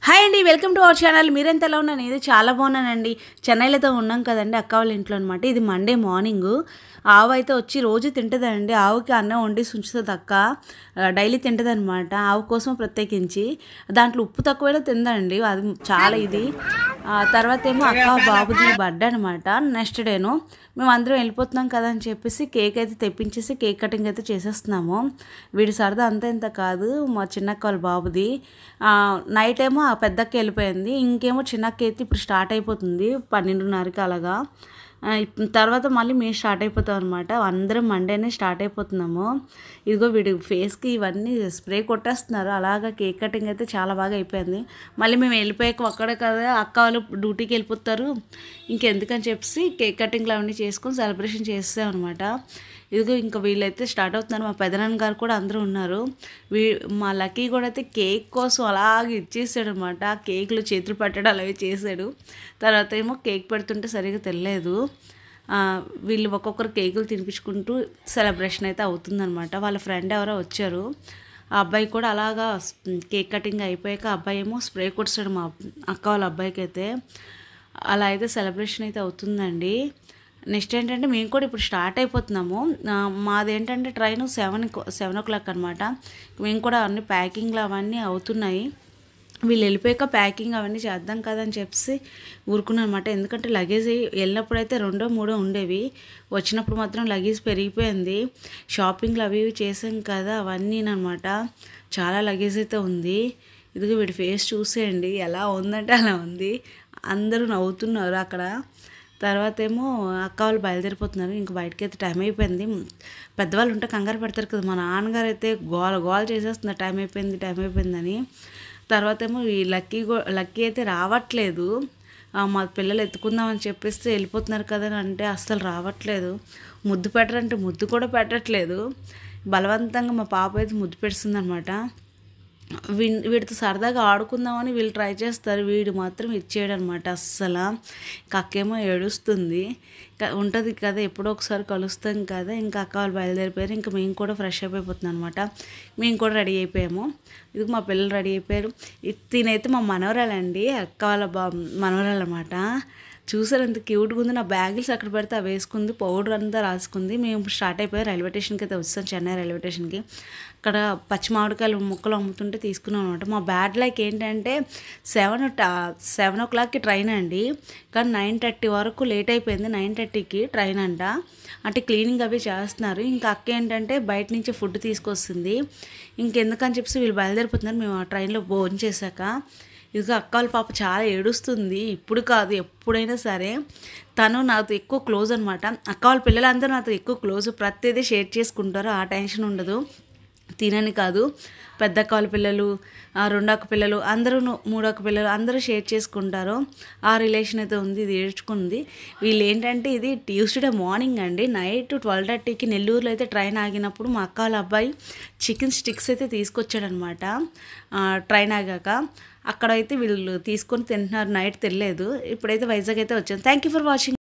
Hi అండి, welcome to our channel. మీరెంత ఎలా ఉన్నాను? ఇది చాలా బాగున్నానండి. చెన్నైలో ఉన్నాం కదండి, అక్క వాళ్ళ ఇంట్లో అనమాట. ఇది మండే మార్నింగ్. ఆవు అయితే వచ్చి రోజు తింటుందండి. ఆవుకి అన్నం వండి ఉంచుతుంది అక్క, డైలీ తింటుంది అనమాట. ఆవు కోసం ప్రత్యేకించి దాంట్లో ఉప్పు తక్కువైనా తిందండి, అది చాలా ఇది. తర్వాత ఏమో అక్క బాబుది బర్త్డే అనమాట. నెక్స్ట్ డేను మేము అందరం వెళ్ళిపోతున్నాం కదా అని చెప్పేసి కేక్ అయితే తెప్పించేసి కేక్ కటింగ్ అయితే చేసేస్తున్నాము. వీడి సరదా అంతా ఇంత కాదు, మా చిన్నక్క వాళ్ళ బాబుది. నైట్ ఏమో ఆ పెద్దక్క వెళ్ళిపోయింది, ఇంకేమో చిన్నక్క అయితే ఇప్పుడు స్టార్ట్ అయిపోతుంది 12:30కి అలాగా. తర్వాత మళ్ళీ మేము స్టార్ట్ అయిపోతాం అనమాట. అందరం మండేనే స్టార్ట్ అయిపోతున్నాము. ఇదిగో వీడి ఫేస్కి ఇవన్నీ స్ప్రే కొట్టేస్తున్నారు. అలాగా కేక్ కటింగ్ అయితే చాలా బాగా అయిపోయింది. మళ్ళీ మేము వెళ్ళిపోయాక అక్కడే కదా అక్క వాళ్ళు డ్యూటీకి వెళ్ళిపోతారు, ఇంకెందుకని చెప్పేసి కేక్ కటింగ్లు అవన్నీ చేసుకొని సెలబ్రేషన్ చేస్తాం అనమాట. ఇదిగో ఇంకా వీళ్ళైతే స్టార్ట్ అవుతున్నారు. మా పెదనాన్న గారు కూడా అందరూ ఉన్నారు. మా లక్కీ కూడా అయితే కేక్ కోసం అలాగే ఇచ్చేసాడు అనమాట. కేక్లో చేతులు పెట్టడం అవి చేశాడు. తర్వాత ఏమో కేక్ పెడుతుంటే సరిగ్గా తెలియలేదు. వీళ్ళు ఒక్కొక్కరు కేకులు తినిపించుకుంటూ సెలబ్రేషన్ అయితే అవుతుందన్నమాట. వాళ్ళ ఫ్రెండ్ ఎవరో వచ్చారు, ఆ అబ్బాయి కూడా అలాగా కేక్ కటింగ్ అయిపోయాక అబ్బాయి ఏమో స్ప్రే కొట్టాడు మా అక్క వాళ్ళ అబ్బాయికి అయితే. అలా అయితే సెలబ్రేషన్ అయితే అవుతుందండి. నెక్స్ట్ ఏంటంటే మేము కూడా ఇప్పుడు స్టార్ట్ అయిపోతున్నాము. మాదేంటంటే ట్రైన్ 7 o'clock అనమాట. మేము కూడా అన్ని ప్యాకింగ్లు అవన్నీ అవుతున్నాయి. వీళ్ళు వెళ్ళిపోయాక ప్యాకింగ్ అవన్నీ చేద్దాం కదా అని చెప్పేసి ఊరుకున్నాను అనమాట. ఎందుకంటే లగేజ్ వెళ్ళినప్పుడు అయితే 2-3 ఉండేవి, వచ్చినప్పుడు మాత్రం లగేజ్ పెరిగిపోయింది. షాపింగ్లు అవి ఇవి చేసాం కదా అవన్నీ అనమాట. చాలా లగేజ్ అయితే ఉంది. ఇదిగో వీడి ఫేస్ చూసేయండి ఎలా ఉందంటే అలా ఉంది. అందరూ నవ్వుతున్నారు అక్కడ. తర్వాత ఏమో అక్క వాళ్ళు బయలుదేరిపోతున్నారు. ఇంక బయటకి అయితే టైం అయిపోయింది. పెద్దవాళ్ళు ఉంటే కంగారు పెడతారు కదా, మా నాన్నగారు అయితే గోల చేసేస్తున్నారు టైం అయిపోయిందని. తర్వాత ఏమో ఈ లక్కీ అయితే రావట్లేదు. మా పిల్లలు ఎత్తుకుందామని చెప్పేస్తే వెళ్ళిపోతున్నారు కదా అని అంటే అస్సలు రావట్లేదు. ముద్దు పెట్టరంటే ముద్దు కూడా పెట్టట్లేదు. బలవంతంగా మా పాప అయితే ముద్దు పెడుతుంది అనమాట. వీడితో సరదాగా ఆడుకుందామని వీళ్ళు ట్రై చేస్తారు, వీడు మాత్రం ఇచ్చేయడు అనమాట అస్సలు. అక్కేమో ఏడుస్తుంది. ఉంటుంది కదా, ఎప్పుడో ఒకసారి కలుస్తాం కదా. ఇంకా అక్క వాళ్ళు బయలుదేరిపోయారు. ఇంకా మేము కూడా ఫ్రెష్ అప్ అయిపోతున్నాం అనమాట. మేము కూడా రెడీ అయిపోయాము. ఇది మా పిల్లలు రెడీ అయిపోయారు. తినైతే మా మనవరాలండి, అక్క వాళ్ళ మనవరాలు అనమాట. చూసారు ఎంత క్యూట్గా ఉంది. నా బ్యాగిల్స్ అక్కడ పెడితే అవి వేసుకుంది, పౌడర్ అంతా రాసుకుంది. మేము స్టార్ట్ అయిపోయాం, రైల్వే స్టేషన్కి అయితే వచ్చాం, చెన్నై రైల్వే స్టేషన్కి. అక్కడ పచ్చి మామిడికాయలు ముక్కలు అమ్ముతుంటే తీసుకున్నాం అనమాట. మా బ్యాడ్ లైక్ ఏంటంటే 7 o'clockకి ట్రైన్ అండి, కానీ 9:30 వరకు లేట్ అయిపోయింది. 9:30కి ట్రైన్ అంట. అంటే క్లీనింగ్ అవి చేస్తున్నారు. ఇంకా అక్క ఏంటంటే బయట నుంచి ఫుడ్ తీసుకొస్తుంది. ఇంకెందుకని చెప్పేసి వీళ్ళు బయలుదేరిపోతున్నారు. మేము ఆ ట్రైన్లో భోజనం చేశాక ఇదిగో అక్క వాళ్ళ పాప చాలా ఏడుస్తుంది. ఇప్పుడు కాదు, ఎప్పుడైనా సరే తను నాతో ఎక్కువ క్లోజ్ అనమాట. అక్క వాళ్ళ పిల్లలందరూ నాతో ఎక్కువ క్లోజ్, ప్రతిదీ షేర్ చేసుకుంటారు, ఆ టెన్షన్ ఉండదు. తినని కాదు, పెద్ద అక్క వాళ్ళ పిల్లలు, 2 అక్క పిల్లలు, అందరూ 3 అక్క పిల్లలు అందరూ షేర్ చేసుకుంటారు. ఆ రిలేషన్ అయితే ఉంది. ఇది ఏడ్చుకుంది. వీళ్ళు ఏంటంటే ఇది ట్యూస్డే మార్నింగ్ అండి, నైట్ 12:30కి నెల్లూరులో అయితే ట్రైన్ ఆగినప్పుడు మా అక్క వాళ్ళ అబ్బాయి చికెన్ స్టిక్స్ అయితే తీసుకొచ్చాడనమాట. ట్రైన్ ఆగాక అక్కడైతే వీళ్ళు తీసుకొని తింటున్నారు. నైట్ తెలియలేదు. ఇప్పుడైతే వైజాగ్ అయితే వచ్చాను. Thank you for watching.